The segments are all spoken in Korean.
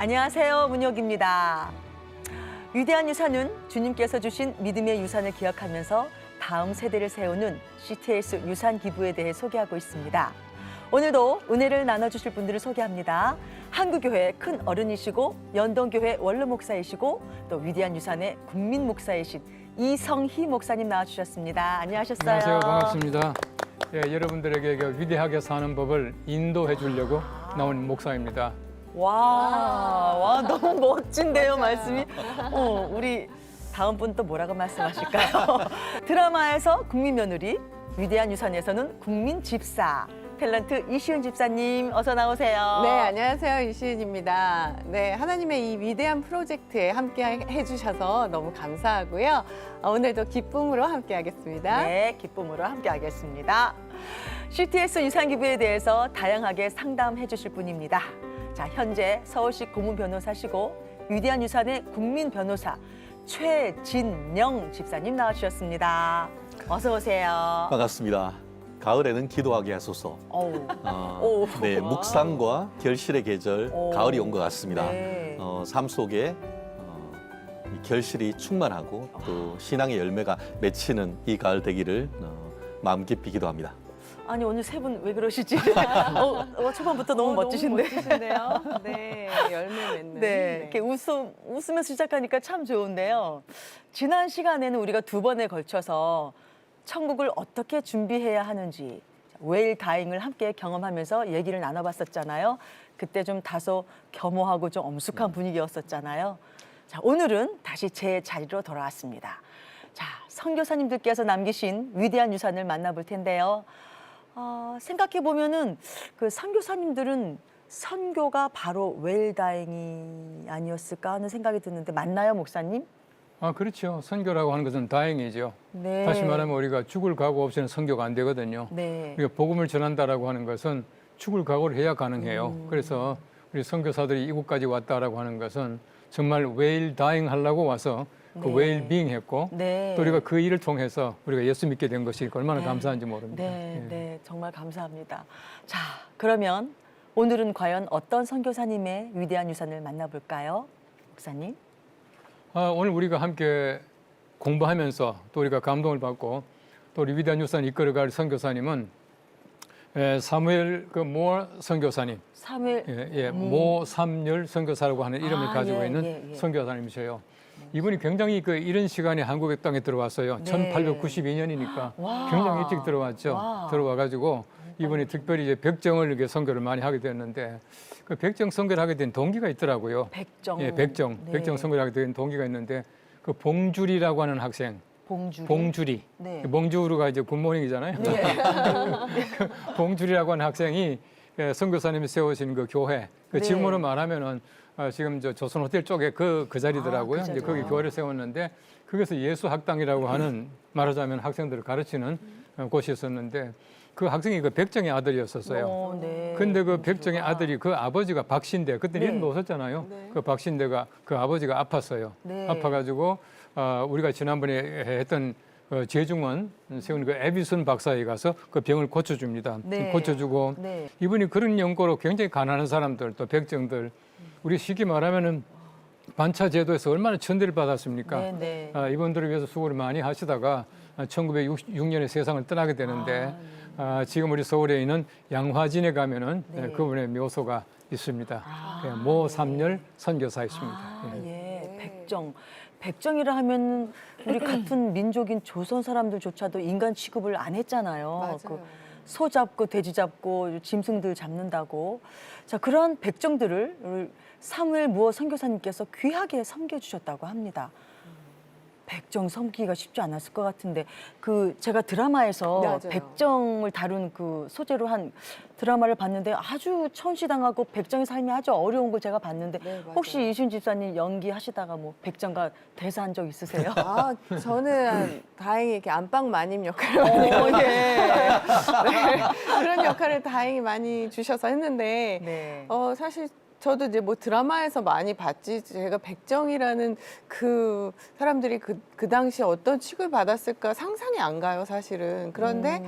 안녕하세요, 문혁입니다. 위대한 유산은 주님께서 주신 믿음의 유산을 기억하면서 다음 세대를 세우는 CTS 유산 기부에 대해 소개하고 있습니다. 오늘도 은혜를 나눠주실 분들을 소개합니다. 한국교회 큰 어른이시고 연동교회 원로 목사이시고 또 위대한 유산의 국민 목사이신 이성희 목사님 나와주셨습니다. 안녕하셨어요. 안녕하세요. 반갑습니다. 예, 여러분들에게 위대하게 사는 법을 인도해 주려고 나온 목사입니다. 와, 너무 멋진데요, 말씀이. 우리 다음 분 또 뭐라고 말씀하실까요? 드라마에서 국민 며느리, 위대한 유산에서는 국민 집사, 탤런트 이시은 집사님 어서 나오세요. 네, 안녕하세요. 이시은입니다. 네, 하나님의 이 위대한 프로젝트에 함께 해주셔서 너무 감사하고요. 오늘도 기쁨으로 함께 하겠습니다. 네, 기쁨으로 함께 하겠습니다. CTS 유산기부에 대해서 다양하게 상담해 주실 분입니다. 자, 현재 서울시 고문 변호사시고 위대한 유산의 국민 변호사 최진영 집사님 나와주셨습니다. 어서 오세요. 반갑습니다. 가을에는 기도하게 하소서. 네, 묵상과 결실의 계절, 가을이 온 것 같습니다. 네. 삶 속에 이 결실이 충만하고 또 신앙의 열매가 맺히는 이 가을 되기를 마음 깊이 기도합니다. 아니 오늘 세 분 왜 그러시지? 초반부터 너무 멋지신데. 너무 멋지신데요. 네, 열매 맺는. 네, 이렇게 웃으면서 시작하니까 참 좋은데요. 지난 시간에는 우리가 두 번에 걸쳐서 천국을 어떻게 준비해야 하는지 웨일 다잉을 함께 경험하면서 얘기를 나눠봤었잖아요. 그때 좀 다소 겸허하고 좀 엄숙한 분위기였었잖아요. 자, 오늘은 다시 제 자리로 돌아왔습니다. 자, 선교사님들께서 남기신 위대한 유산을 만나볼 텐데요. 생각해 보면은 그 선교사님들은 선교가 바로 웨일 다잉이 아니었을까 하는 생각이 드는데 맞나요, 목사님? 그렇죠. 선교라고 하는 것은 다행이죠. 네. 다시 말하면 우리가 죽을 각오 없이는 선교가 안 되거든요. 네. 우리가 복음을 전한다라고 하는 것은 죽을 각오를 해야 가능해요. 그래서 우리 선교사들이 이곳까지 왔다라고 하는 것은 정말 웨일 다잉 하려고 와서 그 네. 웨일 빙 했고 네. 또 우리가 그 일을 통해서 우리가 예수 믿게 된 것이 얼마나 네. 감사한지 모릅니다. 네, 예. 네, 정말 감사합니다. 자, 그러면 오늘은 과연 어떤 선교사님의 위대한 유산을 만나볼까요, 목사님? 오늘 우리가 함께 공부하면서 또 우리가 감동을 받고 또 우리 위대한 유산 이끌어갈 선교사님은 사무엘 모 선교사님, 사무엘 모 삼열 선교사라고 하는 이름을 가지고 예, 있는 예, 예. 선교사님이셔요. 이분이 굉장히 이런 시간에 한국의 땅에 들어왔어요. 네. 1892년이니까 와. 굉장히 일찍 들어왔죠. 와. 들어와가지고 이분이 특별히 이제 백정을 이렇게 선교를 많이 하게 됐는데 그 백정 선교를 하게 된 동기가 있더라고요. 백정. 예, 백정 네. 선교를 하게 된 동기가 있는데 그 봉주리라고 하는 학생. 봉주리. 네. 봉주르가 이제 굿모닝이잖아요. 네. 봉주리라고 하는 학생이 선교사님이 세우신 그 교회, 네. 지금으로 말하면은 지금 저 조선 호텔 쪽에 그 자리더라고요. 그 이제 거기 교회를 세웠는데 거기서 예수 학당이라고 하는 말하자면 학생들을 가르치는 곳이 있었는데 그 학생이 그 백정의 아들이었었어요. 네. 근데 그 백정의 아들이 그 아버지가 박신대, 그때 네. 이름도 없었잖아요. 네. 그 박신대가 그 아버지가 아팠어요. 네. 아파가지고 우리가 지난번에 했던 재중원 세운 그 에비슨 박사에 가서 그 병을 고쳐줍니다. 네. 고쳐주고 네. 이분이 그런 연고로 굉장히 가난한 사람들 또 백정들 우리 쉽게 말하면은 반차 제도에서 얼마나 천대를 받았습니까? 네. 이분들을 위해서 수고를 많이 하시다가 1966년에 세상을 떠나게 되는데 지금 우리 서울에 있는 양화진에 가면은 네. 그분의 묘소가 있습니다. 모 삼열 선교사이십니다. 예, 백정. 백정이라 하면 우리 같은 민족인 조선 사람들조차도 인간 취급을 안 했잖아요. 맞아요. 소 잡고 돼지 잡고 짐승들 잡는다고. 자, 그러한 백정들을 사무엘 무어 선교사님께서 귀하게 섬겨주셨다고 합니다. 백정 섬기기가 쉽지 않았을 것 같은데 제가 드라마에서 맞아요. 백정을 다룬 그 소재로 한 드라마를 봤는데 아주 천시당하고 백정의 삶이 아주 어려운 걸 제가 봤는데 네, 맞아요. 혹시 이순 집사님 연기하시다가 뭐 백정과 대사한 적 있으세요? 저는 다행히 이렇게 안방 마님 역할을 많이 예. 네, 그런 역할을 다행히 많이 주셔서 했는데 네. 사실 저도 이제 뭐 드라마에서 많이 봤지 제가 백정이라는 그 사람들이 그 당시에 어떤 취급을 받았을까 상상이 안 가요, 사실은. 그런데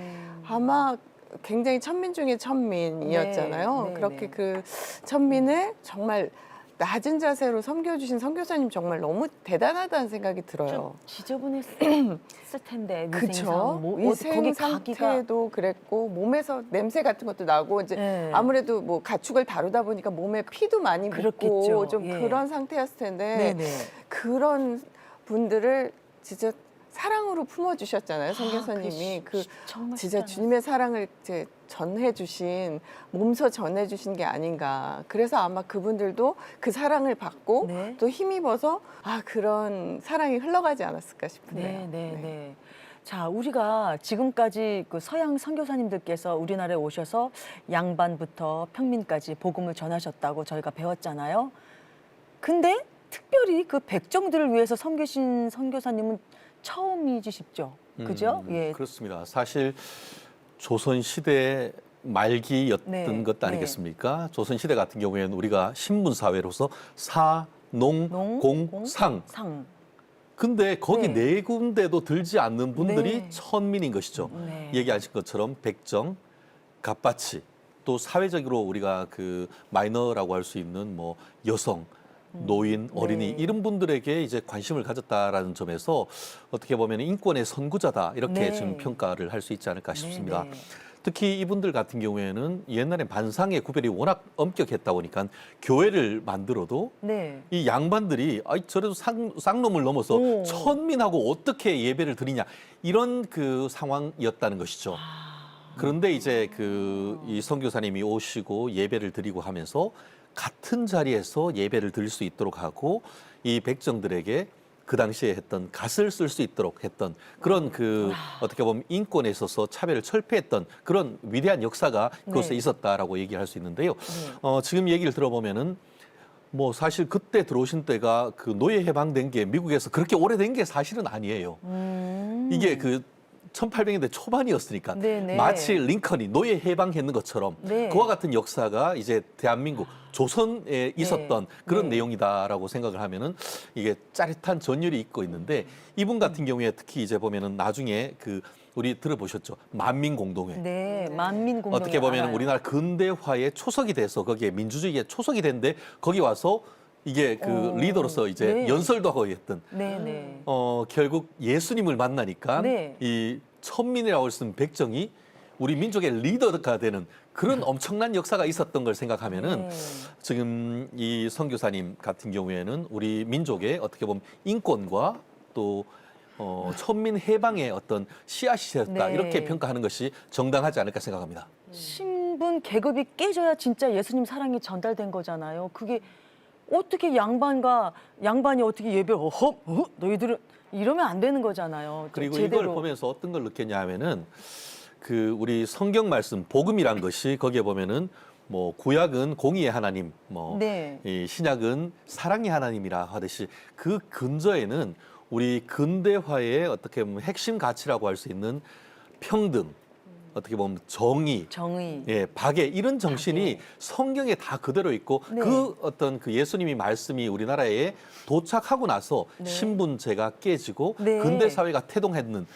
아마 굉장히 천민 중에 천민이었잖아요. 네, 네, 그렇게 네. 그 천민을 정말 낮은 자세로 섬겨주신 선교사님 정말 너무 대단하다는 생각이 들어요. 좀 지저분했을 텐데 그쵸? 위생상 거기 위생 가기가 상태도 그랬고 몸에서 냄새 같은 것도 나고 이제 네. 아무래도 뭐 가축을 다루다 보니까 몸에 피도 많이 그렇겠죠. 묻고 좀 예. 그런 상태였을 텐데 네네. 그런 분들을 진짜 사랑으로 품어주셨잖아요. 선교사님이 그 정말 진짜 쉽지 주님의 사랑을 이제 전해주신 몸소 전해주신 게 아닌가. 그래서 아마 그분들도 그 사랑을 받고 네. 또 힘입어서 그런 사랑이 흘러가지 않았을까 싶은데요. 네. 자, 우리가 지금까지 그 서양 선교사님들께서 우리나라에 오셔서 양반부터 평민까지 복음을 전하셨다고 저희가 배웠잖아요. 근데 특별히 그 백정들을 위해서 섬기신 선교사님은 처음이시죠, 그죠? 예, 그렇습니다. 사실 조선 시대 말기였던 네, 것 아니겠습니까? 조선 시대 같은 경우에는 우리가 신분 사회로서 사, 농, 공, 상. 근데 거기 네. 네 군데도 들지 않는 분들이 네. 천민인 것이죠. 네. 얘기하신 것처럼 백정, 갑바치, 또 사회적으로 우리가 그 마이너라고 할 수 있는 뭐 여성, 노인, 어린이 네. 이런 분들에게 이제 관심을 가졌다라는 점에서 어떻게 보면 인권의 선구자다 이렇게 네. 지금 평가를 할 수 있지 않을까 싶습니다. 네. 특히 이분들 같은 경우에는 옛날에 반상의 구별이 워낙 엄격했다 보니까 교회를 만들어도 네. 이 양반들이 저래도 쌍놈을 넘어서 오. 천민하고 어떻게 예배를 드리냐 이런 그 상황이었다는 것이죠. 그런데 이제 이 선교사님이 오시고 예배를 드리고 하면서 같은 자리에서 예배를 드릴 수 있도록 하고 이 백정들에게 그 당시에 했던 갓을 쓸 수 있도록 했던 그런 어떻게 보면 인권에 있어서 차별을 철폐했던 그런 위대한 역사가 그곳에 네. 있었다라고 얘기를 할 수 있는데요. 지금 얘기를 들어보면은 뭐 사실 그때 들어오신 때가 그 노예 해방된 게 미국에서 그렇게 오래된 게 사실은 아니에요. 이게 1800년대 초반이었으니까 네네. 마치 링컨이 노예 해방했는 것처럼 네. 그와 같은 역사가 이제 대한민국 조선에 있었던 그런 네. 내용이다라고 생각을 하면은 이게 짜릿한 전율이 있고 있는데 이분 같은 경우에 특히 이제 보면은 나중에 우리 들어보셨죠? 만민공동회. 네, 만민공동 어떻게 보면 우리나라 근대화의 초석이 돼서 거기에 민주주의의 초석이 됐는데 거기 와서 이게 리더로서 이제 네. 연설도 하고 했던 네네. 결국 예수님을 만나니까 네. 이 천민이라고 할 수 있는 백정이 우리 민족의 리더가 되는 그런 엄청난 역사가 있었던 걸 생각하면은 네. 지금 이 선교사님 같은 경우에는 우리 민족의 어떻게 보면 인권과 또 천민 해방의 어떤 씨앗이었다 네. 이렇게 평가하는 것이 정당하지 않을까 생각합니다. 신분 계급이 깨져야 진짜 예수님 사랑이 전달된 거잖아요. 그게 어떻게 양반이 어떻게 예배를 너희들은 이러면 안 되는 거잖아요. 그리고 제대로. 이걸 보면서 어떤 걸 느꼈냐 하면은 우리 성경 말씀 복음이란 것이 거기에 보면은 뭐 구약은 공의의 하나님, 뭐 네. 이 신약은 사랑의 하나님이라 하듯이 그 근저에는 우리 근대화의 어떻게 보면 핵심 가치라고 할 수 있는 평등, 어떻게 보면 정의, 박애 이런 정신이 성경에 다 그대로 있고 네. 그 어떤 예수님이 말씀이 우리나라에 도착하고 나서 네. 신분제가 깨지고 네. 근대 사회가 태동했는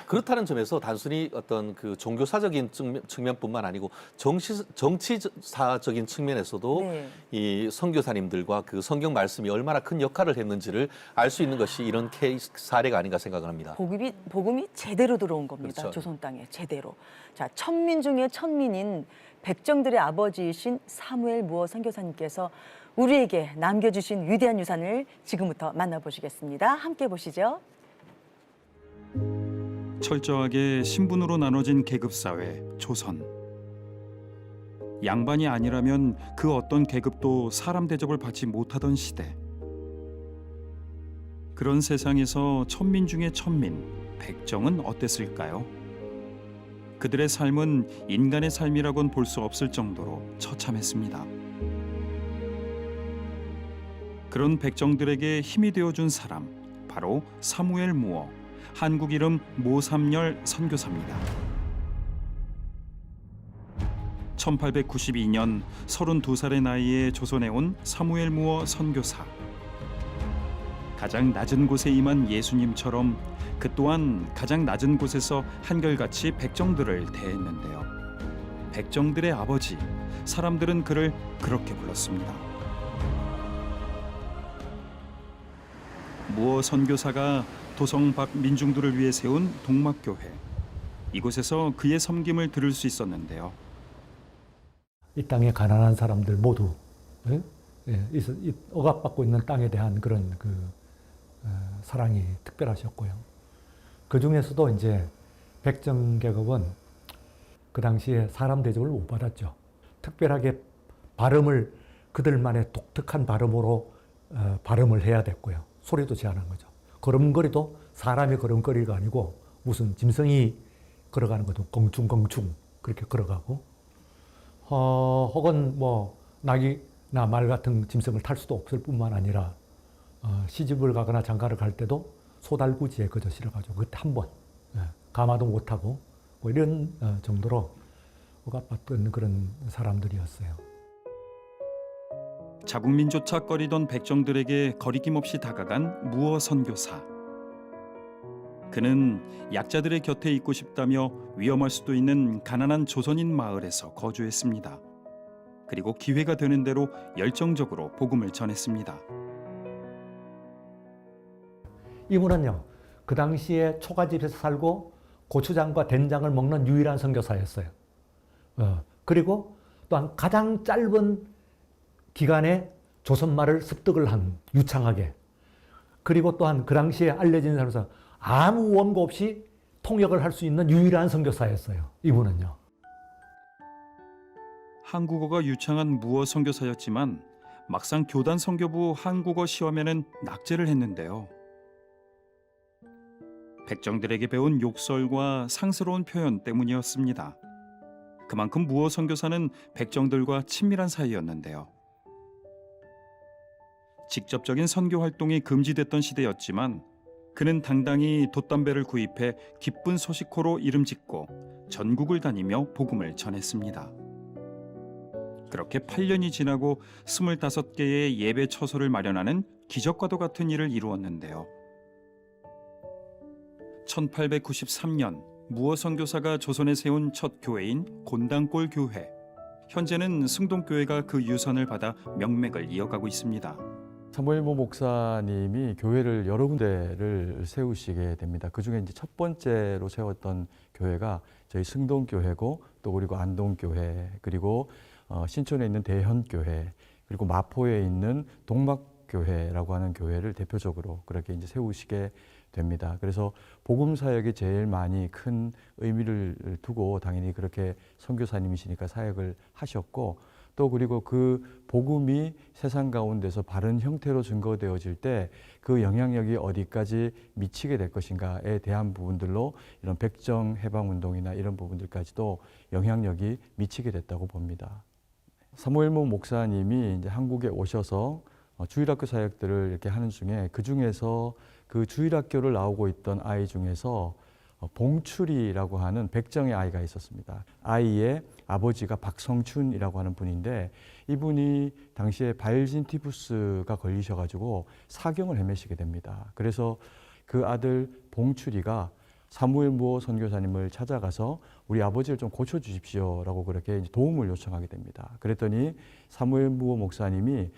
그렇다는 점에서 단순히 어떤 정교사적인 측면뿐만 아니고 정치사적인 측면에서도 네. 이 선교사님들과 그 성경 말씀이 얼마나 큰 역할을 했는지를 알 수 있는 것이 이런 케이스 사례가 아닌가 생각을 합니다. 복음이 제대로 들어온 겁니다. 그렇죠. 조선 땅에 제대로. 자, 천민 중에 천민인 백정들의 아버지이신 사무엘 무어 선교사님께서 우리에게 남겨주신 위대한 유산을 지금부터 만나보시겠습니다. 함께 보시죠. 철저하게 신분으로 나눠진 계급사회 조선. 양반이 아니라면 그 어떤 계급도 사람 대접을 받지 못하던 시대. 그런 세상에서 천민 중에 천민, 백정은 어땠을까요? 그들의 삶은 인간의 삶이라고는 볼 수 없을 정도로 처참했습니다. 그런 백정들에게 힘이 되어준 사람, 바로 사무엘 무어, 한국 이름 모삼열 선교사입니다. 1892년 32살의 나이에 조선에 온 사무엘 무어 선교사. 가장 낮은 곳에 임한 예수님처럼 그 또한 가장 낮은 곳에서 한결같이 백정들을 대했는데요. 백정들의 아버지, 사람들은 그를 그렇게 불렀습니다. 무어 선교사가 도성 밖 민중들을 위해 세운 동막교회. 이곳에서 그의 섬김을 들을 수 있었는데요. 이 땅의 가난한 사람들 모두 이 억압받고 있는 땅에 대한 그런 사랑이 특별하셨고요. 그 중에서도 이제 백정 계급은 그 당시에 사람 대접을 못 받았죠. 특별하게 발음을 그들만의 독특한 발음으로 발음을 해야 됐고요. 소리도 제한한 거죠. 걸음걸이도 사람의 걸음걸이가 아니고 무슨 짐승이 걸어가는 것도 껑충껑충 그렇게 걸어가고 혹은 뭐 낙이나 말 같은 짐승을 탈 수도 없을 뿐만 아니라 시집을 가거나 장가를 갈 때도 소달구지에 그저 실어가지고 그때 한 번 가마도 못하고 뭐 이런 정도로 억압받던 그런 사람들이었어요. 자국민조차 꺼리던 백정들에게 거리낌 없이 다가간 무어 선교사. 그는 약자들의 곁에 있고 싶다며 위험할 수도 있는 가난한 조선인 마을에서 거주했습니다. 그리고 기회가 되는 대로 열정적으로 복음을 전했습니다. 이분은요, 그 당시에 초가집에서 살고 고추장과 된장을 먹는 유일한 선교사였어요. 그리고 또한 가장 짧은 기간에 조선말을 습득을 한 유창하게. 그리고 또한 그 당시에 알려진 사람으로서 아무 원고 없이 통역을 할 수 있는 유일한 선교사였어요. 이분은요. 한국어가 유창한 무어 선교사였지만 막상 교단 선교부 한국어 시험에는 낙제를 했는데요. 백정들에게 배운 욕설과 상스러운 표현 때문이었습니다. 그만큼 무어 선교사는 백정들과 친밀한 사이였는데요. 직접적인 선교 활동이 금지됐던 시대였지만 그는 당당히 돛담배를 구입해 기쁜 소식호로 이름 짓고 전국을 다니며 복음을 전했습니다. 그렇게 8년이 지나고 25개의 예배 처소를 마련하는 기적과도 같은 일을 이루었는데요. 1893년 무어 선교사가 조선에 세운 첫 교회인 곤당골 교회. 현재는 승동교회가 그 유산을 받아 명맥을 이어가고 있습니다. 사무엘모 목사님이 교회를 여러 군데를 세우시게 됩니다. 그 중에 이제 첫 번째로 세웠던 교회가 저희 승동교회고 또 그리고 안동교회 그리고 신촌에 있는 대현교회 그리고 마포에 있는 동막교회라고 하는 교회를 대표적으로 그렇게 이제 세우시게 됩니다. 그래서 복음 사역에 제일 많이 큰 의미를 두고 당연히 그렇게 선교사님이시니까 사역을 하셨고 또 그리고 그 복음이 세상 가운데서 바른 형태로 증거되어질 때 그 영향력이 어디까지 미치게 될 것인가에 대한 부분들로 이런 백정 해방 운동이나 이런 부분들까지도 영향력이 미치게 됐다고 봅니다. 사무엘모 목사님이 이제 한국에 오셔서 주일학교 사역들을 이렇게 하는 중에 그 중에서 그 주일학교를 나오고 있던 아이 중에서 봉출이라고 하는 백정의 아이가 있었습니다. 아이의 아버지가 박성춘이라고 하는 분인데 이분이 당시에 바이올린 티푸스가 걸리셔가지고 사경을 헤매시게 됩니다. 그래서 그 아들 봉출이가 사무엘 무어 선교사님을 찾아가서 우리 아버지를 좀 고쳐주십시오라고 그렇게 도움을 요청하게 됩니다. 그랬더니 사무엘 무어 목사님이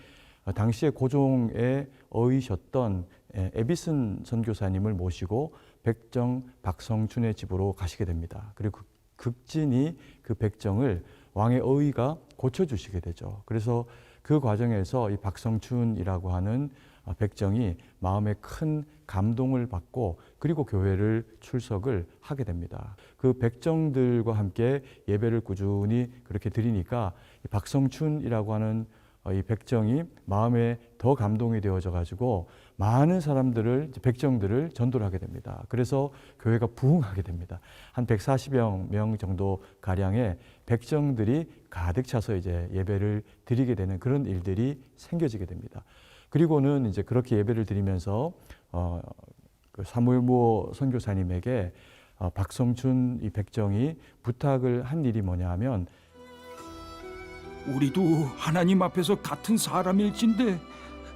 당시에 고종에 어이셨던 에비슨 선교사님을 모시고 백정 박성춘의 집으로 가시게 됩니다. 그리고 극진히 그 백정을 왕의 어이가 고쳐주시게 되죠. 그래서 그 과정에서 이 박성춘이라고 하는 백정이 마음에 큰 감동을 받고 그리고 교회를 출석을 하게 됩니다. 그 백정들과 함께 예배를 꾸준히 그렇게 드리니까 박성춘이라고 하는 이 백정이 마음에 더 감동이 되어져 가지고 많은 사람들을 백정들을 전도를 하게 됩니다. 그래서 교회가 부흥하게 됩니다. 한 140여 명 정도 가량의 백정들이 가득 차서 이제 예배를 드리게 되는 그런 일들이 생겨지게 됩니다. 그리고는 이제 그렇게 예배를 드리면서 그 사무엘 무어 선교사님에게 박성춘 이 백정이 부탁을 한 일이 뭐냐하면 우리도 하나님 앞에서 같은 사람일진데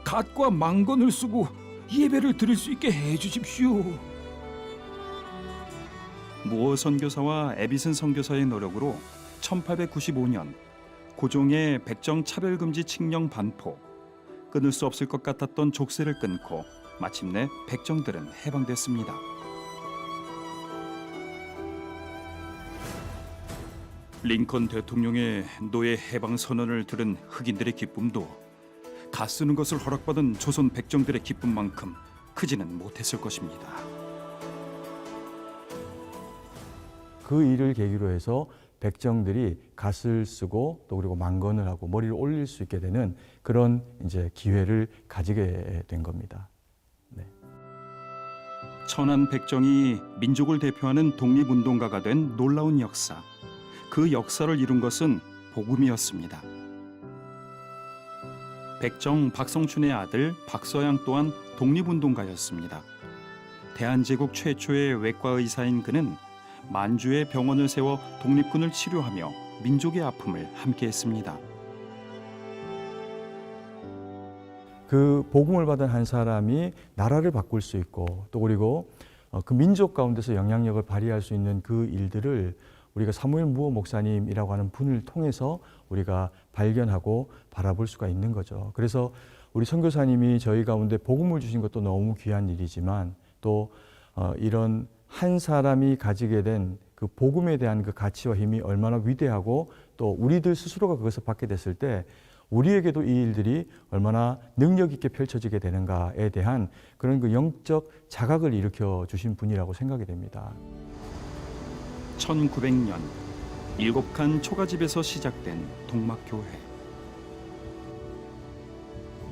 갓과 망건을 쓰고 예배를 드릴 수 있게 해주십시오. 무어 선교사와 에비슨 선교사의 노력으로 1895년 고종의 백정 차별금지 칙령 반포, 끊을 수 없을 것 같았던 족쇄를 끊고 마침내 백정들은 해방됐습니다. 링컨 대통령의 노예 해방 선언을 들은 흑인들의 기쁨도 가 쓰는 것을 허락받은 조선 백정들의 기쁨만큼 크지는 못했을 것입니다. 그 일을 계기로 해서 백정들이 갓을 쓰고 또 그리고 망건을 하고 머리를 올릴 수 있게 되는 그런 이제 기회를 가지게 된 겁니다. 천안 백정이 민족을 대표하는 독립운동가가 된 놀라운 역사. 그 역사를 이룬 것은 복음이었습니다. 백정 박성춘의 아들 박서양 또한 독립운동가였습니다. 대한제국 최초의 외과 의사인 그는 만주에 병원을 세워 독립군을 치료하며 민족의 아픔을 함께했습니다. 그 복음을 받은 한 사람이 나라를 바꿀 수 있고 또 그리고 그 민족 가운데서 영향력을 발휘할 수 있는 그 일들을 우리가 사무엘 무어 목사님이라고 하는 분을 통해서 우리가 발견하고 바라볼 수가 있는 거죠. 그래서 우리 선교사님이 저희 가운데 복음을 주신 것도 너무 귀한 일이지만 또 이런 한 사람이 가지게 된 그 복음에 대한 그 가치와 힘이 얼마나 위대하고 또 우리들 스스로가 그것을 받게 됐을 때 우리에게도 이 일들이 얼마나 능력 있게 펼쳐지게 되는가에 대한 그런 그 영적 자각을 일으켜 주신 분이라고 생각이 됩니다. 1900년 7칸 초가집에서 시작된 동막교회.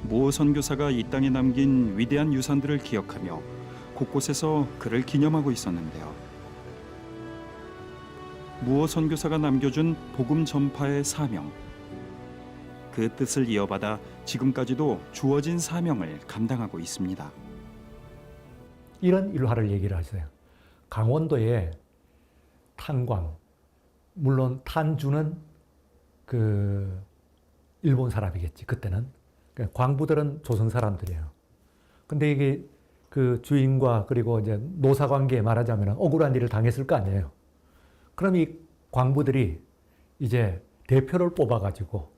무어 선교사가 이 땅에 남긴 위대한 유산들을 기억하며 곳곳에서 그를 기념하고 있었는데요. 무어 선교사가 남겨준 복음 전파의 사명. 그 뜻을 이어받아 지금까지도 주어진 사명을 감당하고 있습니다. 이런 일화를 얘기를 하세요. 강원도에 탄광, 물론 탄주는 그 일본 사람이겠지 그때는. 광부들은 조선 사람들이에요. 근데 이게 그 주인과 그리고 이제 노사 관계에 말하자면 억울한 일을 당했을 거 아니에요. 그럼 이 광부들이 이제 대표를 뽑아가지고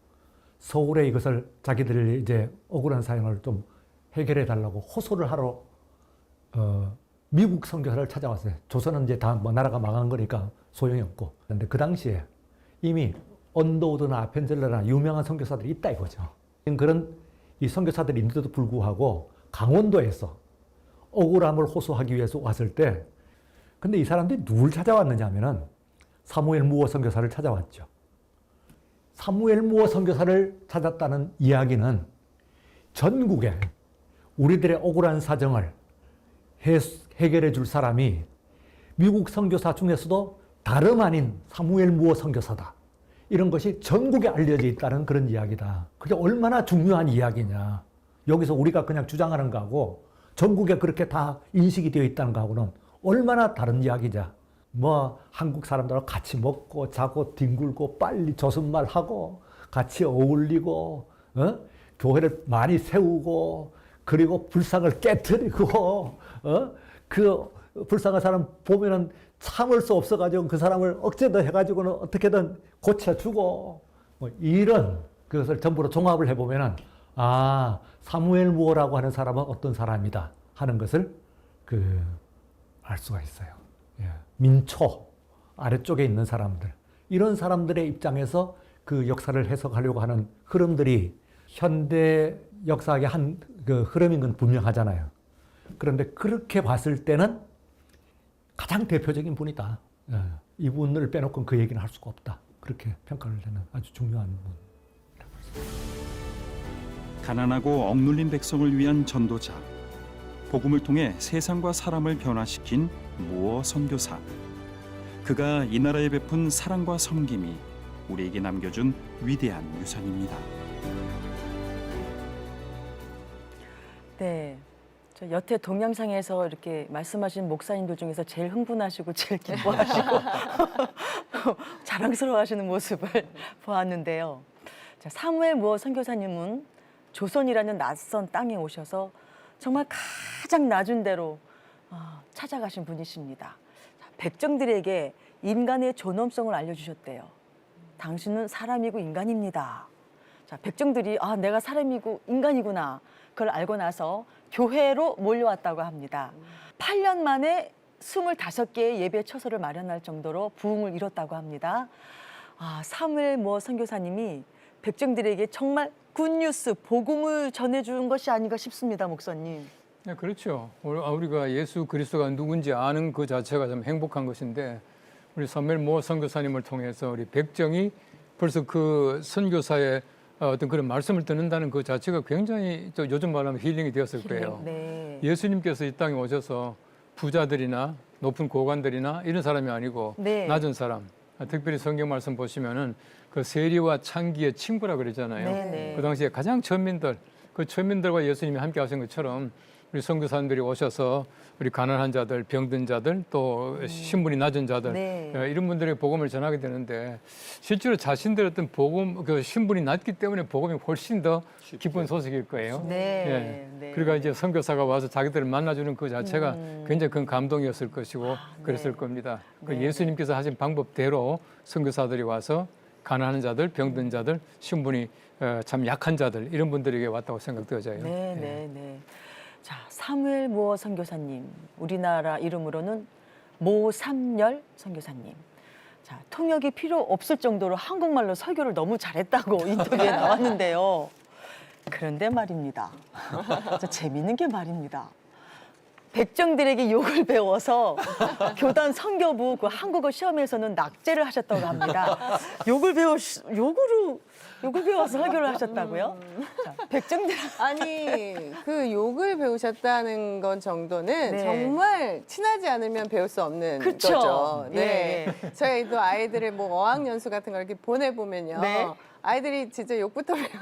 서울에 이것을 자기들이 이제 억울한 사연을 좀 해결해 달라고 호소를 하러 미국 선교사를 찾아왔어요. 조선은 이제 다 뭐 나라가 망한 거니까 소용이 없고. 그런데 그 당시에 이미 언더우드나 아펜젤러나 유명한 선교사들이 있다 이거죠. 그런 이 선교사들이 있는데도 불구하고 강원도에서 억울함을 호소하기 위해서 왔을 때, 근데 이 사람들이 누굴 찾아왔느냐 하면은 사무엘 무어 선교사를 찾아왔죠. 사무엘 무어 선교사를 찾았다는 이야기는 전국에 우리들의 억울한 사정을 해결해 줄 사람이 미국 선교사 중에서도 다름 아닌 사무엘 무어 선교사다. 이런 것이 전국에 알려져 있다는 그런 이야기다. 그게 얼마나 중요한 이야기냐. 여기서 우리가 그냥 주장하는 거하고 전국에 그렇게 다 인식이 되어 있다는 거하고는 얼마나 다른 이야기냐. 뭐 한국 사람들하고 같이 먹고 자고 뒹굴고 빨리 조선말하고 같이 어울리고 교회를 많이 세우고 그리고 불상을 깨트리고 그 불쌍한 사람 보면은 참을 수 없어가지고 그 사람을 억제도 해가지고는 어떻게든 고쳐주고 뭐 이런 그것을 전부로 종합을 해보면은 아 사무엘 무어라고 하는 사람은 어떤 사람이다 하는 것을 알 수가 있어요. 예. 민초 아래쪽에 있는 사람들 이런 사람들의 입장에서 그 역사를 해석하려고 하는 흐름들이 현대 역사학의 한 그 흐름인 건 분명하잖아요. 그런데 그렇게 봤을 때는 가장 대표적인 분이다. 예. 이분을 빼놓고는 그 얘기는 할 수가 없다. 그렇게 평가를 되는 아주 중요한 분. 가난하고 억눌린 백성을 위한 전도자. 복음을 통해 세상과 사람을 변화시킨 무어 선교사. 그가 이 나라에 베푼 사랑과 섬김이 우리에게 남겨준 위대한 유산입니다. 네. 저 여태 동영상에서 이렇게 말씀하신 목사님들 중에서 제일 흥분하시고 제일 기뻐하시고 자랑스러워하시는 모습을 보았는데요. 자, 사무엘 무어 선교사님은 조선이라는 낯선 땅에 오셔서 정말 가장 낮은 데로 찾아가신 분이십니다. 자, 백정들에게 인간의 존엄성을 알려주셨대요. 당신은 사람이고 인간입니다. 자, 백정들이 내가 사람이고 인간이구나. 그걸 알고 나서 교회로 몰려왔다고 합니다. 8년 만에 25개의 예배 처소를 마련할 정도로 부흥을 이뤘다고 합니다. 사무엘 모 선교사님이 백정들에게 정말 굿뉴스, 복음을 전해준 것이 아닌가 싶습니다, 목사님. 네, 그렇죠. 우리가 예수 그리스도가 누군지 아는 그 자체가 좀 행복한 것인데 우리 사무엘 모 선교사님을 통해서 우리 백정이 벌써 그 선교사의 어떤 그런 말씀을 듣는다는 그 자체가 굉장히 또 요즘 말하면 힐링이 되었을 거예요. 네. 예수님께서 이 땅에 오셔서 부자들이나 높은 고관들이나 이런 사람이 아니고 네. 낮은 사람, 특별히 성경 말씀 보시면은 그 세리와 창기의 친구라 그러잖아요. 네, 네. 그 당시에 가장 천민들, 그 천민들과 예수님이 함께 하신 것처럼 우리 선교사님들이 오셔서 우리 가난한 자들, 병든 자들, 또 신분이 낮은 자들 네. 이런 분들의 복음을 전하게 되는데 실제로 자신들의 어떤 복음, 그 신분이 낮기 때문에 복음이 훨씬 더 기쁜 소식일 거예요. 네. 예. 네. 그러니까 이제 선교사가 와서 자기들을 만나주는 그 자체가 굉장히 큰 감동이었을 것이고 그랬을 네. 겁니다. 그 네. 예수님께서 하신 방법대로 선교사들이 와서 가난한 자들, 병든 자들, 신분이 참 약한 자들 이런 분들에게 왔다고 생각되어져요. 네, 네, 네. 자, 사무엘 모 선교사님, 우리나라 이름으로는 모삼열 선교사님. 자, 통역이 필요 없을 정도로 한국말로 설교를 너무 잘했다고 인터뷰에 나왔는데요. 그런데 말입니다. 재미있는 게 말입니다. 백정들에게 욕을 배워서 교단 선교부 그 한국어 시험에서는 낙제를 하셨다고 합니다. 욕을 배워서 설교를 하셨다고요? 자, 백정들 아니 그 욕을 배우셨다는 건 정도는 네. 정말 친하지 않으면 배울 수 없는 그쵸? 거죠. 네. 예, 저희도 아이들의 뭐 어학연수 같은 걸 이렇게 보내보면요. 네. 아이들이 진짜 욕부터 배우는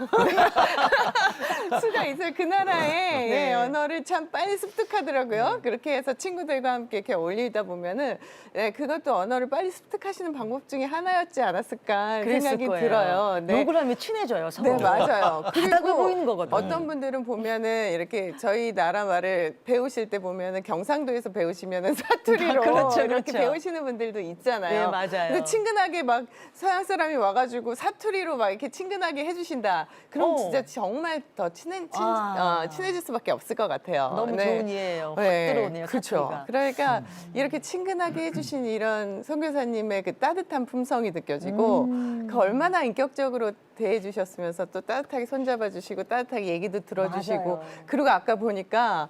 수가 있어요. 그 나라의 네. 예, 언어를 참 빨리 습득하더라고요. 그렇게 해서 친구들과 함께 이렇게 어울리다 보면은 네, 그것도 언어를 빨리 습득하시는 방법 중에 하나였지 않았을까 그랬을 생각이 거예요. 들어요. 네. 욕을 하면 친해져요, 서로. 네, 맞아요. 바닥을 보이는 거거든요. 어떤 분들은 보면은 이렇게 저희 나라 말을 배우실 때 보면은 경상도에서 배우시면은 사투리로 그렇죠, 이렇게 그렇죠. 배우시는 분들도 있잖아요. 네, 맞아요. 근데 친근하게 막 서양 사람이 와가지고 사투리로 막 이렇게 친근하게 해주신다. 그럼 진짜 정말 더 친해질 수밖에 없을 것 같아요. 너무 네. 좋은 이해예요. 확 들어오네요, 그렇죠. 사투리가. 그러니까 이렇게 친근하게 해주신 이런 선교사님의 그 따뜻한 품성이 느껴지고 그 얼마나 인격적으로 대해주셨으면서 또 따뜻하게 손잡아주시고 따뜻하게 얘기도 들어주시고 맞아요. 그리고 아까 보니까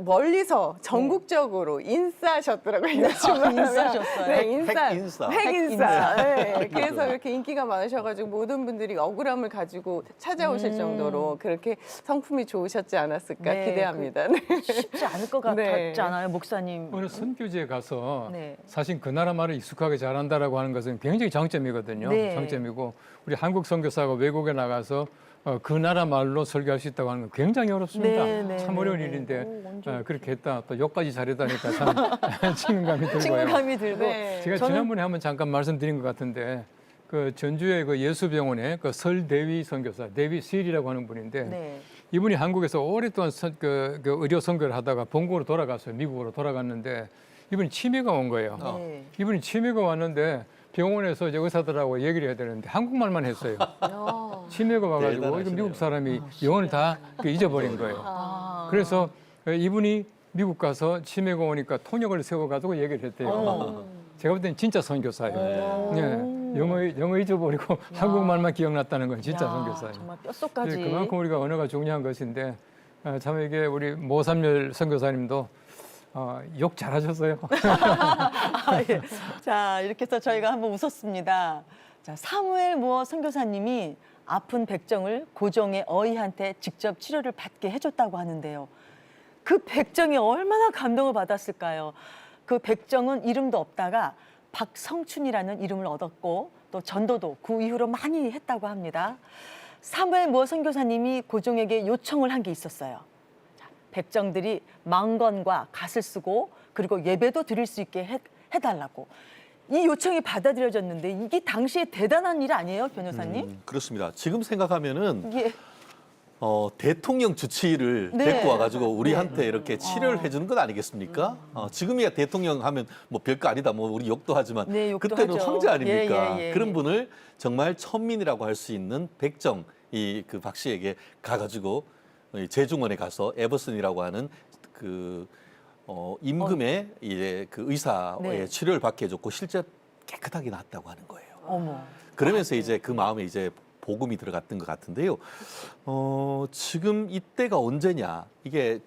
멀리서 전국적으로 인싸셨더라고요. 인싸셨어요. 네, 인싸. 핵인싸. 핵인싸. 네. 그래서 이렇게 인기가 많으셔가지고 모든 분들이 억울함을 가지고 찾아오실 정도로 그렇게 성품이 좋으셨지 않았을까 네, 기대합니다. 네. 쉽지 않을 것 네. 같잖아요, 목사님. 어느 선교지에 가서 네. 사실 그 나라 말을 익숙하게 잘한다라고 하는 것은 굉장히 장점이거든요. 네. 장점이고 우리 한국 선교사가 외국에 나가서 그 나라 말로 설교할 수 있다고 하는 건 굉장히 어렵습니다. 네, 네, 참 네, 어려운 네. 일인데 오, 완전 그렇게 했다. 또 욕까지 잘했다니까 참 친근감이 들고요. 친근감이 들고. 네. 제가 지난번에 한번 잠깐 말씀드린 것 같은데 그 전주의 그 예수병원에 그 설대위 선교사 데비 실이라고 하는 분인데 네. 이분이 한국에서 오랫동안 그 의료 선교를 하다가 본국으로 돌아갔어요. 미국으로 돌아갔는데 이분이 치매가 온 거예요. 네. 이분이 치매가 왔는데 병원에서 이제 의사들하고 얘기를 해야 되는데 한국말만 했어요. 치매가 와가지고 이거 대단하시네요. 미국 사람이 영어를 다 잊어버린 거예요. 그래서 이분이 미국 가서 치매가 오니까 통역을 세워가지고 얘기를 했대요. 제가 볼 땐 진짜 선교사예요. 예, 영어 잊어버리고 한국말만 기억났다는 건 진짜 야, 선교사예요. 정말 뼛속까지. 예, 그만큼 우리가 언어가 중요한 것인데 참 이게 우리 모삼열 선교사님도 욕 잘하셨어요. 예. 자, 이렇게 해서 저희가 한번 웃었습니다. 자, 사무엘 모 선교사님이 아픈 백정을 고종의 어이한테 직접 치료를 받게 해줬다고 하는데요. 그 백정이 얼마나 감동을 받았을까요? 그 백정은 이름도 없다가 박성춘이라는 이름을 얻었고 또 전도도 그 이후로 많이 했다고 합니다. 사무엘 모 선교사님이 고종에게 요청을 한 게 있었어요. 백정들이 망건과 갓을 쓰고 그리고 예배도 드릴 수 있게 해달라고. 이 요청이 받아들여졌는데 이게 당시에 대단한 일 아니에요, 변호사님? 그렇습니다. 지금 생각하면은 이게 대통령 주치의를 네. 데리고 와가지고 우리한테 이렇게 치료를 해주는 것 아니겠습니까? 지금이야 대통령 하면 뭐 별거 아니다, 뭐 우리 욕도 하지만 네, 욕도 그때는 하죠. 황제 아닙니까? 예, 예, 그런 예. 분을 정말 천민이라고 할 수 있는 백정 그 박 씨에게 가가지고 제중원에 가서 에버슨이라고 하는 임금의 이제 그 의사의 네. 치료를 받게 해줬고 실제 깨끗하게 낫다고 하는 거예요. 어머. 그러면서 이제 그 마음에 이제 복음이 들어갔던 것 같은데요. 지금 이때가 언제냐? 이게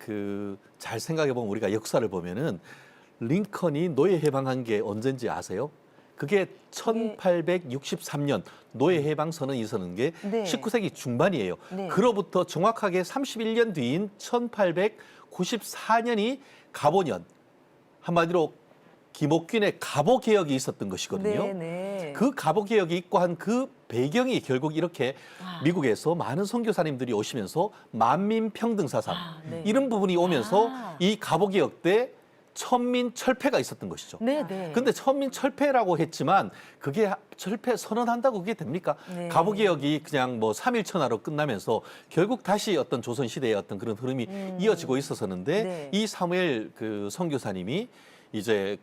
잘 생각해 보면 우리가 역사를 보면은 링컨이 노예 해방한 게 언젠지 아세요? 그게 1863년 노예 해방 선언이 서는 게 네. 19세기 중반이에요. 네. 그로부터 정확하게 31년 뒤인 1894년이 갑오년, 한마디로 김옥균의 갑오 개혁이 있었던 것이거든요. 네, 네. 그 갑오 개혁이 있고 한 그 배경이 결국 이렇게 미국에서 많은 선교사님들이 오시면서 만민 평등 사상 네. 이런 부분이 오면서 아. 이 갑오 개혁 때 천민 철폐가 있었던 것이죠. 네, 네. 근데 천민 철폐라고 했지만 그게 철폐 선언한다고 그게 됩니까? 네. 갑오 개혁이 그냥 뭐 3일 천하로 끝나면서 결국 다시 어떤 조선 시대의 어떤 그런 흐름이 이어지고 있었었는데 네. 이 사무엘 선교사님이 이제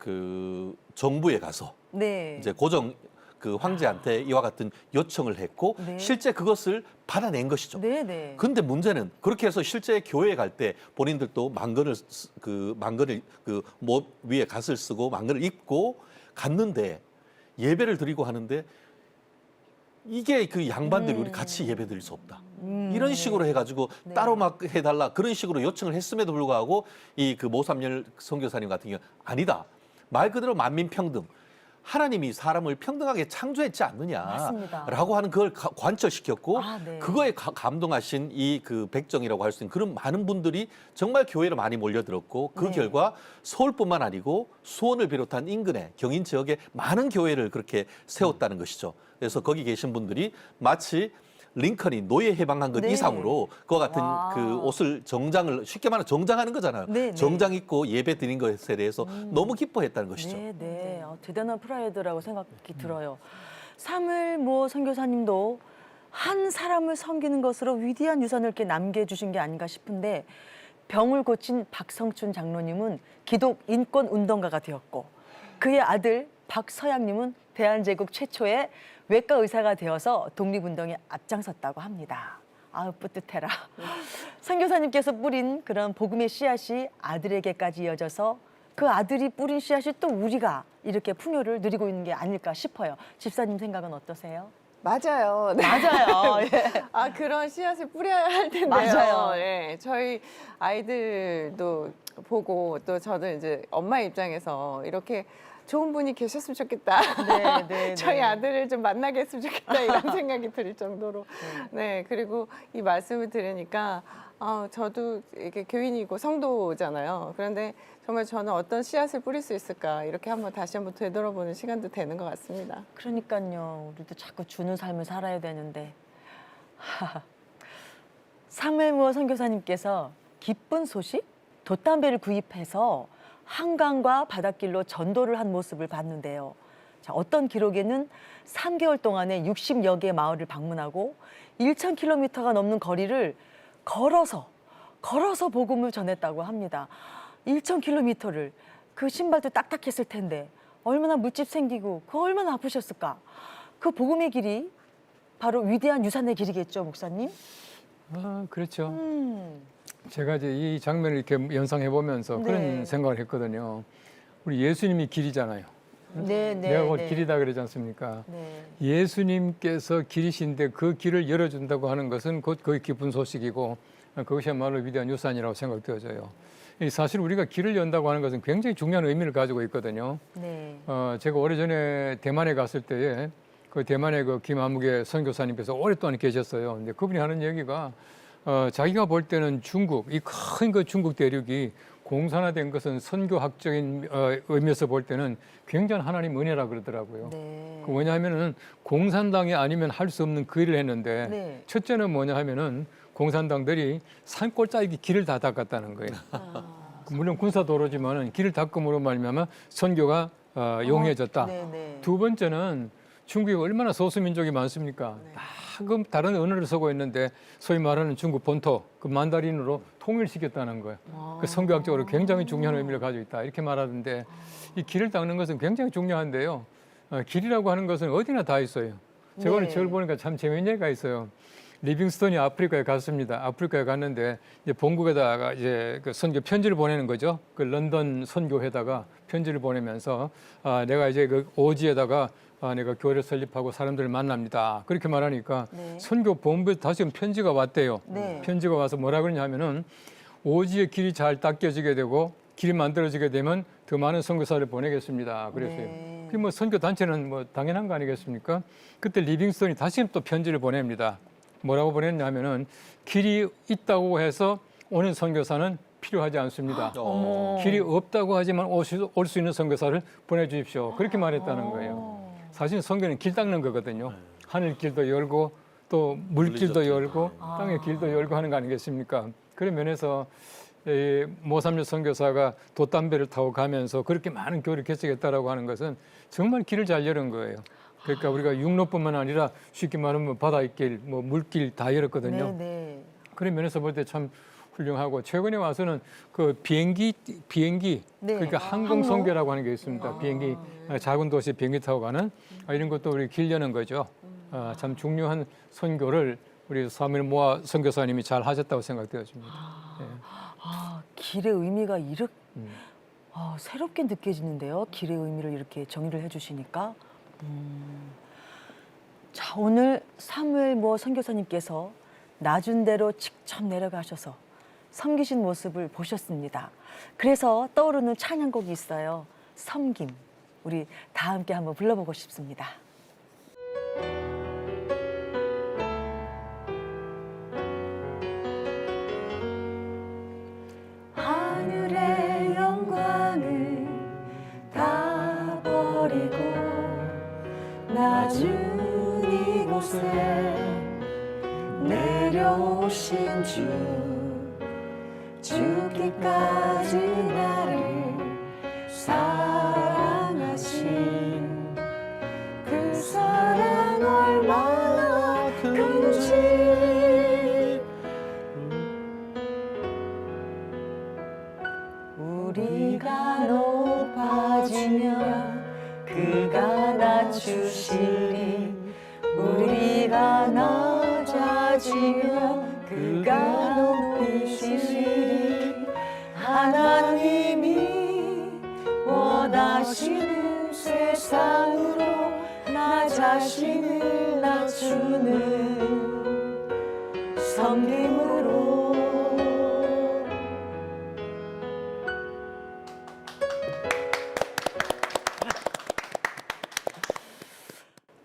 정부에 가서 네. 이제 고정 황제한테 이와 같은 요청을 했고 네. 실제 그것을 받아낸 것이죠. 네, 네. 근데 문제는 그렇게 해서 실제 교회에 갈 때 본인들도 망건을 못 위에 갓을 쓰고 망건을 입고 갔는데 예배를 드리고 하는데 이게 그 양반들이 우리 같이 예배 드릴 수 없다. 이런 식으로 해가지고 네. 따로 막 해달라 그런 식으로 요청을 했음에도 불구하고 이 모삼열 선교사님 같은 경우 아니다. 말 그대로 만민평등. 하나님이 사람을 평등하게 창조했지 맞습니다. 않느냐라고 하는 그걸 관철시켰고 아, 네. 그거에 감동하신 이 백정이라고 할 수 있는 그런 많은 분들이 정말 교회로 많이 몰려들었고 그 네. 결과 서울뿐만 아니고 수원을 비롯한 인근의 경인 지역에 많은 교회를 그렇게 세웠다는 것이죠. 그래서 거기 계신 분들이 마치 링컨이 노예 해방한 것 네. 이상으로 그와 같은 와. 그 옷을 정장을 쉽게 말하면 정장하는 거잖아요. 네, 네. 정장 입고 예배 드린 것에 대해서 너무 기뻐했다는 것이죠. 네, 네. 대단한 프라이드라고 생각이 들어요. 사무엘 선교사님도 한 사람을 섬기는 것으로 위대한 유산을 이렇게 남겨주신 게 아닌가 싶은데 병을 고친 박성춘 장로님은 기독 인권 운동가가 되었고 그의 아들 박서양님은 대한제국 최초의 외과 의사가 되어서 독립운동에 앞장섰다고 합니다. 아우 뿌듯해라. 선교사님께서 뿌린 그런 복음의 씨앗이 아들에게까지 이어져서 그 아들이 뿌린 씨앗이 또 우리가 이렇게 풍요를 누리고 있는 게 아닐까 싶어요. 집사님 생각은 어떠세요? 맞아요. 네. 맞아요. 예. 아, 그런 씨앗을 뿌려야 할 텐데요. 맞아요. 네, 저희 아이들도 보고 또 저도 이제 엄마 입장에서 이렇게 좋은 분이 계셨으면 좋겠다. 네, 네, 저희 네. 아들을 좀 만나게 했으면 좋겠다 이런 생각이 들 정도로. 네, 그리고 이 말씀을 들으니까 저도 이게 교인이고 성도잖아요. 그런데 정말 저는 어떤 씨앗을 뿌릴 수 있을까 이렇게 다시 한번 되돌아보는 시간도 되는 것 같습니다. 그러니까요. 우리도 자꾸 주는 삶을 살아야 되는데. 사무엘 선교사님께서 기쁜 소식? 돛담배를 구입해서 한강과 바닷길로 전도를 한 모습을 봤는데요. 자, 어떤 기록에는 3개월 동안에 60여 개의 마을을 방문하고 1,000km가 넘는 거리를 걸어서 복음을 전했다고 합니다. 1,000km를 그 신발도 딱딱했을 텐데 얼마나 물집 생기고 그 얼마나 아프셨을까. 그 복음의 길이 바로 위대한 유산의 길이겠죠, 목사님? 그렇죠. 제가 이제 이 장면을 이렇게 연상해 보면서 네. 그런 생각을 했거든요. 우리 예수님이 길이잖아요. 네, 네. 내가 곧 네. 길이다 그러지 않습니까? 네. 예수님께서 길이신데 그 길을 열어준다고 하는 것은 곧 거의 기쁜 소식이고 그것이야말로 위대한 유산이라고 생각되어져요. 사실 우리가 길을 연다고 하는 것은 굉장히 중요한 의미를 가지고 있거든요. 네. 제가 오래전에 대만에 갔을 때에 그 대만의 김아무개 선교사님께서 오랫동안 계셨어요. 근데 그분이 하는 얘기가 자기가 볼 때는 중국, 이 큰 그 중국 대륙이 공산화된 것은 선교학적인 의미에서 볼 때는 굉장한 하나님 은혜라 그러더라고요. 네. 그 뭐냐면은 공산당이 아니면 할 수 없는 그 일을 했는데 네. 첫째는 뭐냐 하면은 공산당들이 산골짜기 길을 다 닦았다는 거예요. 물론 군사도로지만은 길을 닦음으로 말미암아 선교가 용이해졌다. 네, 네. 두 번째는 중국이 얼마나 소수민족이 많습니까? 다 다른 언어를 쓰고 있는데 소위 말하는 중국 본토, 그 만다린으로 통일시켰다는 거예요. 그 선교학적으로 굉장히 중요한 의미를 가지고 있다. 이렇게 말하는데 이 길을 닦는 것은 굉장히 중요한데요. 길이라고 하는 것은 어디나 다 있어요. 제가 오늘 네. 저를 보니까 참 재미있는 얘기가 있어요. 리빙스톤이 아프리카에 갔습니다. 아프리카에 갔는데 이제 본국에다가 이제 그 선교 편지를 보내는 거죠. 그 런던 선교회다가 편지를 보내면서 내가 이제 그 오지에다가 내가 교회를 설립하고 사람들을 만납니다. 그렇게 말하니까 네. 선교 본부에 다시 편지가 왔대요. 네. 편지가 와서 뭐라 그러냐면은 오지의 길이 잘 닦여지게 되고 길이 만들어지게 되면 더 많은 선교사를 보내겠습니다. 그랬어요. 네. 그 뭐 선교 단체는 뭐 당연한 거 아니겠습니까? 그때 리빙스톤이 다시 또 편지를 보냅니다. 뭐라고 보냈냐면은 길이 있다고 해서 오는 선교사는 필요하지 않습니다. 어. 길이 없다고 하지만 올 수 있는 선교사를 보내주십시오. 그렇게 말했다는 거예요. 사실 선교는 길 닦는 거거든요. 하늘 길도 열고 또 물길도 물리적인. 열고 땅의 길도 열고 하는 거 아니겠습니까? 그런 면에서 모삼류 선교사가 돛담배를 타고 가면서 그렇게 많은 교회를 개척했다라고 하는 것은 정말 길을 잘 열은 거예요. 그러니까 우리가 육로뿐만 아니라 쉽게 말하면 바다의 길, 뭐 물길 다 열었거든요. 네. 그런 면에서 볼 때 참 훌륭하고 최근에 와서는 그 비행기 네. 그러니까 항공 선교라고 하는 게 있습니다. 비행기 작은 도시 비행기 타고 가는 이런 것도 우리 길 여는 거죠. 참 중요한 선교를 우리 사무엘 모아 선교사님이 잘 하셨다고 생각되어집니다. 예. 길의 의미가 이렇게 새롭게 느껴지는데요. 길의 의미를 이렇게 정의를 해주시니까. 자, 오늘 사무엘 모아 선교사님께서 낮은 데로 직접 내려가셔서 섬기신 모습을 보셨습니다. 그래서 떠오르는 찬양곡이 있어요. 섬김. 우리 다 함께 한번 불러보고 싶습니다. 하늘의 영광을 다 버리고 낮은 이곳에 내려오신 죽기까지 나를 사랑하신 그 사랑 얼마나 큰지 우리가 높아지면 그가 낮추시리 우리가 낮아지면 그가 높이시리 하나님이 원하시는 세상으로 나 자신을 낮추는 섬김으로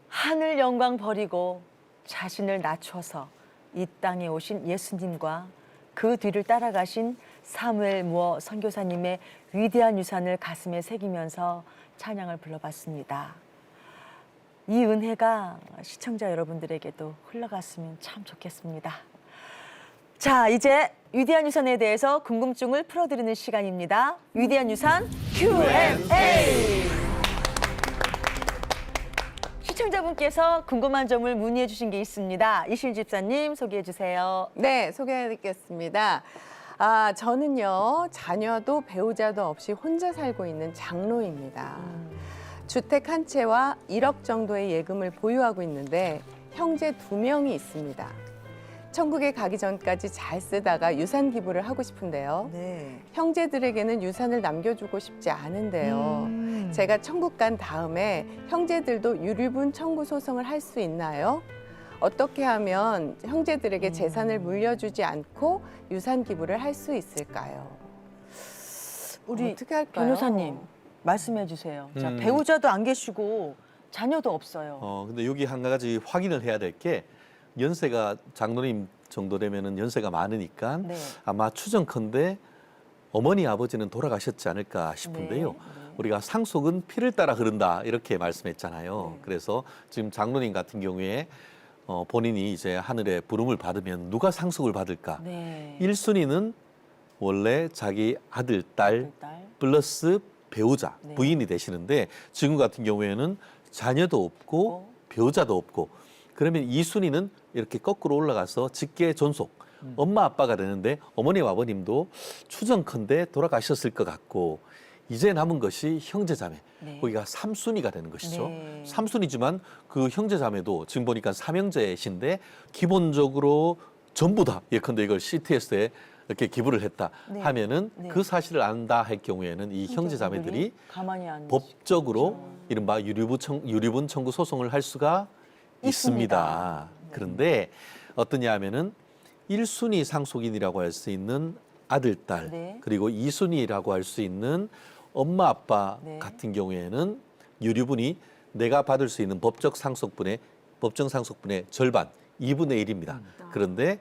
하늘 영광 버리고 자신을 낮춰서 이 땅에 오신 예수님과 그 뒤를 따라가신 사무엘 모어 선교사님의 위대한 유산을 가슴에 새기면서 찬양을 불러봤습니다. 이 은혜가 시청자 여러분들에게도 흘러갔으면 참 좋겠습니다. 자, 이제 위대한 유산에 대해서 궁금증을 풀어드리는 시간입니다. 위대한 유산 Q&A. 시청자분께서 궁금한 점을 문의해 주신 게 있습니다. 이실 집사님 소개해 주세요. 네, 소개해드리겠습니다. 저는요, 자녀도 배우자도 없이 혼자 살고 있는 장로입니다. 주택 한 채와 1억 정도의 예금을 보유하고 있는데 형제 2명이 있습니다. 천국에 가기 전까지 잘 쓰다가 유산 기부를 하고 싶은데요. 네. 형제들에게는 유산을 남겨주고 싶지 않은데요. 제가 천국 간 다음에 형제들도 유류분 청구 소송을 할 수 있나요? 어떻게 하면 형제들에게 재산을 물려주지 않고 유산 기부를 할 수 있을까요? 우리 어떻게 할까요? 변호사님 말씀해 주세요. 자, 배우자도 안 계시고 자녀도 없어요. 근데 여기 한 가지 확인을 해야 될 게 연세가 장로님 정도 되면은 연세가 많으니까 네. 아마 추정컨대 어머니 아버지는 돌아가셨지 않을까 싶은데요. 네, 네. 우리가 상속은 피를 따라 흐른다 이렇게 말씀했잖아요. 네. 그래서 지금 장로님 같은 경우에 본인이 이제 하늘의 부름을 받으면 누가 상속을 받을까? 네. 1순위는 원래 자기 아들, 딸 딸. 플러스 배우자, 네. 부인이 되시는데 지금 같은 경우에는 자녀도 없고 배우자도 없고 그러면 2순위는 이렇게 거꾸로 올라가서 직계 존속, 엄마 아빠가 되는데 어머니와 아버님도 추정컨대 돌아가셨을 것 같고 이제 남은 것이 형제자매. 네. 거기가 삼순위가 되는 것이죠. 네. 삼순위지만 그 형제자매도 지금 보니까 삼형제신데 기본적으로 전부 다 예컨대 이걸 CTS에 이렇게 기부를 했다 네. 하면은 네. 그 사실을 안다 할 경우에는 이 형제자매들이 가만히 안 법적으로 이른바 유류분 청구 소송을 할 수가 있습니다. 있습니다. 그런데 어떠냐 하면은 1순위 상속인이라고 할 수 있는 아들, 딸, 네. 그리고 2순위라고 할 수 있는 엄마, 아빠 네. 같은 경우에는 유류분이 내가 받을 수 있는 법정 상속분의 절반, 2분의 1입니다. 그런데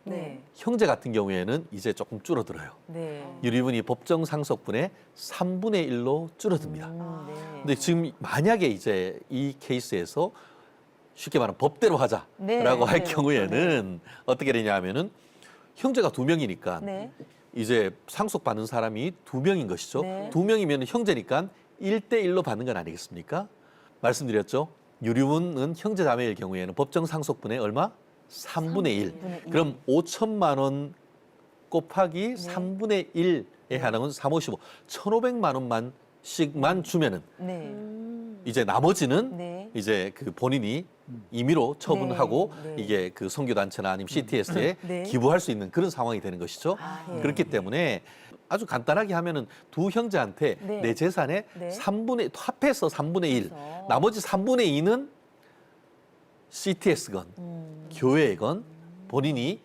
네. 형제 같은 경우에는 이제 조금 줄어들어요. 네. 유류분이 법정 상속분의 3분의 1로 줄어듭니다. 네. 근데 지금 만약에 이제 이 케이스에서 쉽게 말하면 법대로 하자라고 네, 할 네, 경우에는 어떻게 되냐 하면은 형제가 2명이니까 네. 이제 상속받는 사람이 2명인 것이죠. 네. 2명이면 형제니까 1대1로 받는 건 아니겠습니까? 말씀드렸죠. 유류분은 형제자매일 경우에는 법정 상속분의 얼마? 3분의 1. 그럼 5천만 원 곱하기 3분의 1에 해당은 355, 1,500만 원씩만 주면은 네. 이제 나머지는 네. 이제 그 본인이 임의로 처분하고 네, 네. 이게 그 선교단체나 아니면 CTS에 네. 기부할 수 있는 그런 상황이 되는 것이죠. 아, 예. 그렇기 때문에 아주 간단하게 하면은 두 형제한테 네. 내 재산의 네. 합해서 3분의 1, 그래서. 나머지 3분의 2는 CTS건 교회건 본인이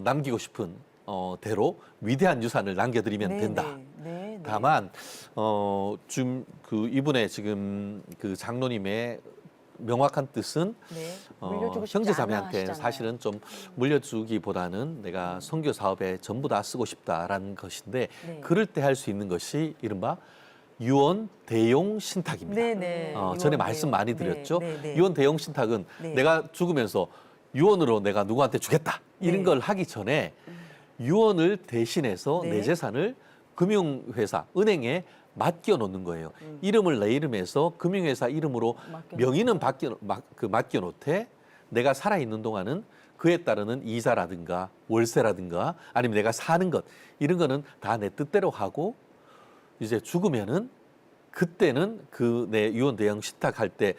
남기고 싶은 대로 위대한 유산을 남겨드리면 네, 된다. 네, 네, 네. 다만 지금 그 이분의 지금 그 장로님의 명확한 뜻은 네. 물려주고 싶지 형제자매한테 않아 하시잖아요. 사실은 좀 물려주기보다는 내가 선교 사업에 전부 다 쓰고 싶다라는 것인데 네. 그럴 때 할 수 있는 것이 이른바 유언 대용 신탁입니다. 네, 네. 전에 유언 말씀 대용. 많이 네, 드렸죠. 네, 네. 유언 대용 신탁은 네. 내가 죽으면서 유언으로 내가 누구한테 주겠다 이런 네. 걸 하기 전에 유언을 대신해서 네. 내 재산을 금융회사, 은행에 맡겨 놓는 거예요. 이름을 내 이름에서 금융회사 이름으로 맡겨 명의는 맡겨 놓되 내가 살아 있는 동안은 그에 따르는 이자라든가 월세라든가 아니면 내가 사는 것 이런 거는 다 내 뜻대로 하고 이제 죽으면은 그때는 그 내 유언 대용 신탁할 때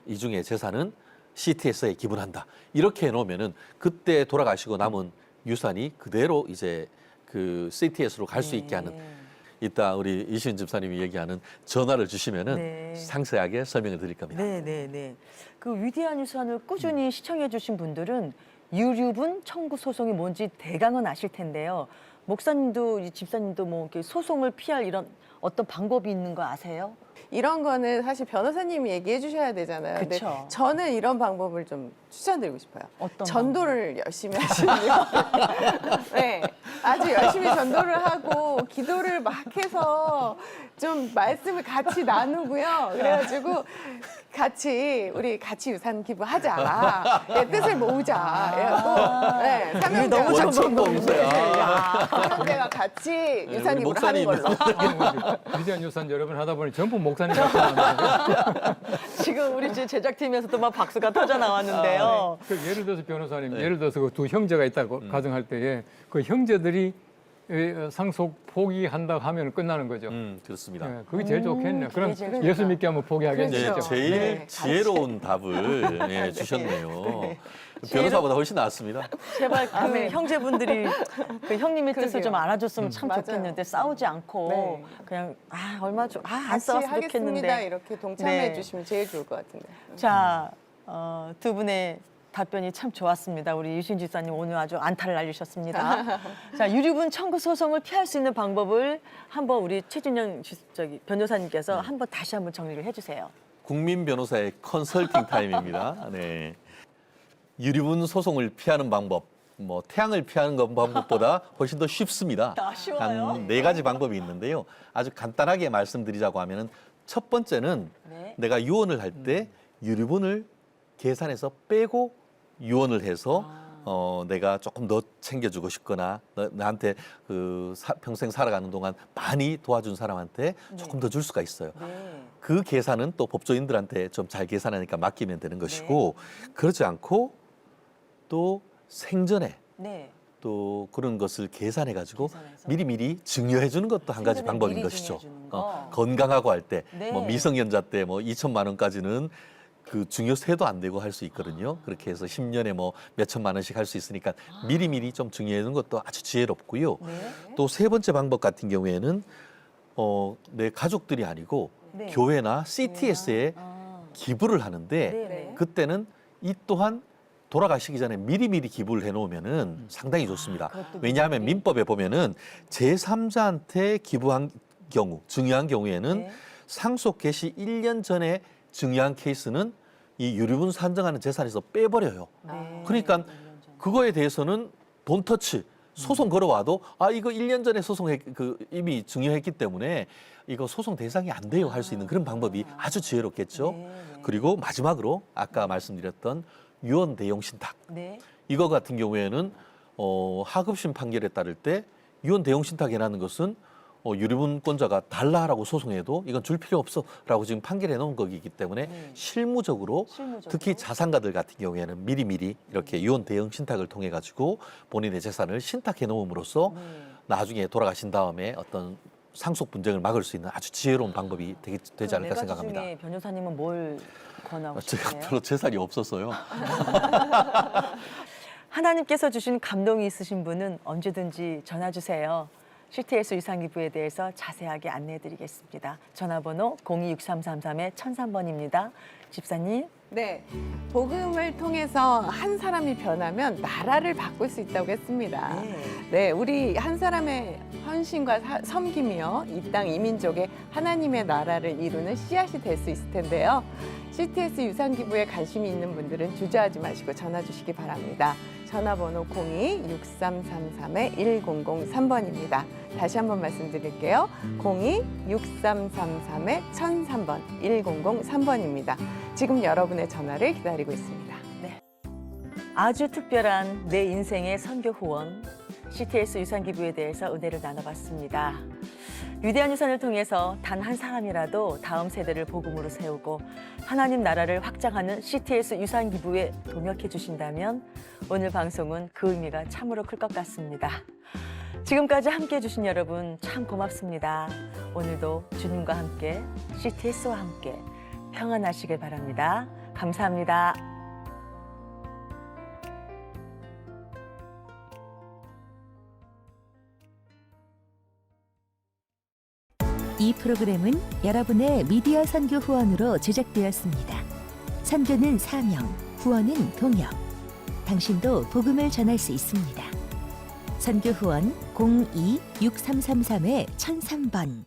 이 중에 재산은 CTS에 기부한다. 이렇게 해 놓으면은 그때 돌아가시고 남은 유산이 그대로 이제 그 CTS로 갈 수 있게 하는 이따 우리 이시은 집사님이 얘기하는 전화를 주시면은 네. 상세하게 설명을 드릴 겁니다. 네, 네, 네. 그 위대한 유산을 꾸준히 시청해 주신 분들은 유류분 청구 소송이 뭔지 대강은 아실 텐데요. 목사님도 이 집사님도 뭐 이렇게 소송을 피할 이런 어떤 방법이 있는 거 아세요? 이런 거는 사실 변호사님이 얘기해 주셔야 되잖아요. 근데 그쵸. 저는 이런 방법을 좀 추천드리고 싶어요. 어떤 전도를 열심히 하시는 네, 아주 열심히 전도를 하고 기도를 막 해서 좀 말씀을 같이 나누고요. 그래가지고 우리 같이 유산 기부하자. 내 뜻을 모으자. 그래갖고 네, 삼형제가 너무 좋은 방법이세요. 삼형제가 같이 유산 우리 기부를 하는 걸로. 위대한 유산 여러 번 하다 보니 전부 목사님 같은 나오는데 지금 우리 제작팀에서도 막 박수가 터져 나왔는데요. 그 예를 들어서 변호사님, 네. 예를 들어서 그 두 형제가 있다고 가정할 때에 그 형제들이 상속 포기한다고 하면 끝나는 거죠. 그렇습니다. 예, 그게 제일 좋겠네요. 그럼 그게 제일 예수 믿게 하면 포기하겠네요. 네, 그렇죠. 제일 네, 지혜로운 답을 주셨네요. 변호사보다 훨씬 나았습니다. 제발 그 아멘. 형제분들이 그 형님의 뜻을 그러게요. 좀 알아줬으면 참 맞아요. 좋겠는데 싸우지 않고 네. 그냥 얼마 안 같이 싸웠으면 하겠습니다. 좋겠는데. 이렇게 동참해 네. 주시면 제일 좋을 것 같은데. 자, 두 분의 답변이 참 좋았습니다. 우리 유신 집사님 오늘 아주 안타를 날리셨습니다. 자, 유류분 청구 소송을 피할 수 있는 방법을 한번 우리 최진영 변호사님께서 한번 다시 한번 정리를 해주세요. 국민 변호사의 컨설팅 타임입니다. 네. 유류분 소송을 피하는 방법, 뭐 태양을 피하는 방법보다 훨씬 더 쉽습니다. 쉬워요? 한 4가지 방법이 있는데요. 아주 간단하게 말씀드리자고 하면은 첫 번째는 네. 내가 유언을 할 때 유류분을 계산해서 빼고 유언을 해서 내가 조금 더 챙겨주고 싶거나 나한테 평생 살아가는 동안 많이 도와준 사람한테 조금 더 줄 수가 있어요. 네. 그 계산은 또 법조인들한테 좀 잘 계산하니까 맡기면 되는 것이고 그렇지 않고 또 생전에 네. 또 그런 것을 계산해 가지고 계산해서. 미리미리 증여해 주는 것도 한 가지 생전에 방법인 미리 것이죠. 증여해 주는 거. 건강하고 할 때 네. 뭐 미성년자 때 뭐 2천만 원까지는 그 증여세도 안 내고 할 수 있거든요. 그렇게 해서 10년에 뭐 몇 천만 원씩 할 수 있으니까 미리미리 좀 증여해 주는 것도 아주 지혜롭고요. 네. 또 세 번째 방법 같은 경우에는 내 가족들이 아니고 네. 교회나 CTS에 아. 기부를 하는데 네. 그때는 이 또한 돌아가시기 전에 미리미리 기부를 해놓으면은 상당히 좋습니다. 그것도 왜냐하면 미리미리. 민법에 보면은 제3자한테 기부한 경우, 증여한 경우에는 네. 상속 개시 1년 전에 증여한 케이스는 이 유류분 산정하는 재산에서 빼버려요. 네. 그러니까 그거에 대해서는 돈터치 소송 걸어와도 아 이거 1년 전에 이미 증여했기 때문에 이거 소송 대상이 안 돼요 할 수 있는 그런 방법이 아주 지혜롭겠죠. 네, 네. 그리고 마지막으로 아까 말씀드렸던 유언 대용 신탁 네. 이거 같은 경우에는 하급심 판결에 따를 때 유언 대용 신탁 해라는 것은 유류분권자가 달라라고 소송해도 이건 줄 필요 없어라고 지금 판결해 놓은 거기 때문에 네. 실무적으로 특히 자산가들 같은 경우에는 미리미리 이렇게 유언 대용 신탁을 통해 가지고 본인의 재산을 신탁해 놓음으로써 네. 나중에 돌아가신 다음에 어떤 상속 분쟁을 막을 수 있는 아주 지혜로운 방법이 되지 않을까 생각합니다. 중에 변호사님은 뭘 권하고 제가 싶으세요? 별로 재산이 없어서요. 하나님께서 주신 감동이 있으신 분은 언제든지 전화 주세요. CTS 유산기부에 대해서 자세하게 안내해드리겠습니다. 전화번호 026333-1003번입니다. 집사님. 네, 복음을 통해서 한 사람이 변하면 나라를 바꿀 수 있다고 했습니다. 네, 우리 한 사람의 헌신과 섬김이요, 이 땅 이민족의 하나님의 나라를 이루는 씨앗이 될 수 있을 텐데요. CTS 유산기부에 관심이 있는 분들은 주저하지 마시고 전화 주시기 바랍니다. 전화번호 02-6333-1003번입니다. 다시 한번 말씀드릴게요. 02-6333-1003번, 1003번입니다. 지금 여러분의 전화를 기다리고 있습니다. 아주 특별한 내 인생의 선교 후원, CTS 유산기부에 대해서 은혜를 나눠봤습니다. 위대한 유산을 통해서 단 한 사람이라도 다음 세대를 복음으로 세우고 하나님 나라를 확장하는 CTS 유산기부에 동역해 주신다면 오늘 방송은 그 의미가 참으로 클 것 같습니다. 지금까지 함께해 주신 여러분 참 고맙습니다. 오늘도 주님과 함께 CTS와 함께 평안하시길 바랍니다. 감사합니다. 이 프로그램은 여러분의 미디어 선교 후원으로 제작되었습니다. 선교는 사명, 후원은 동역. 당신도 복음을 전할 수 있습니다. 선교 후원 02-6333-1003번